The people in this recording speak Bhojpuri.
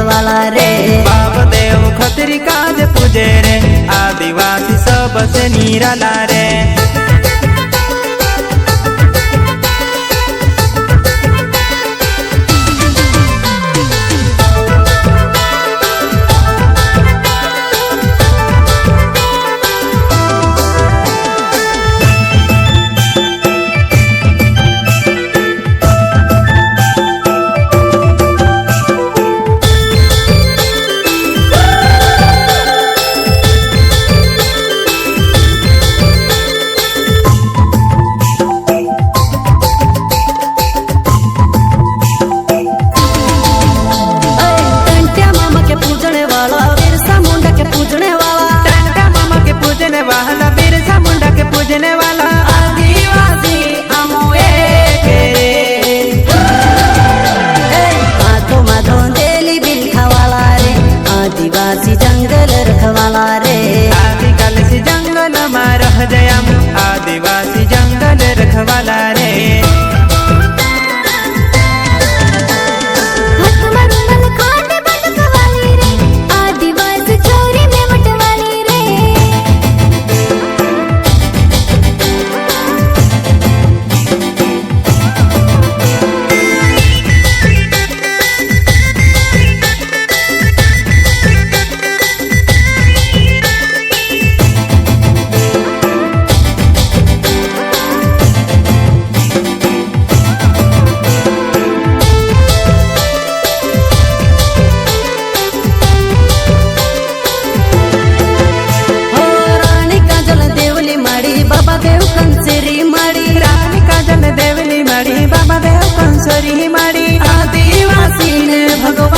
वाला रे। बाप देव खतरी काज पूजे रे, आदिवासी सबसे निराला रे। आदिवासी जंगल रखवाला रे। आदिकाल से जंगल में रह जया, आदिवासी जंगल रखवाला रे। आदिवासी चोरी में बटवाली रे। बाबा देव कंसरी माड़ी, रानी काजल देवली माड़ी, बाबा देव कंसरी माड़ी। आदिवासी ने भगवान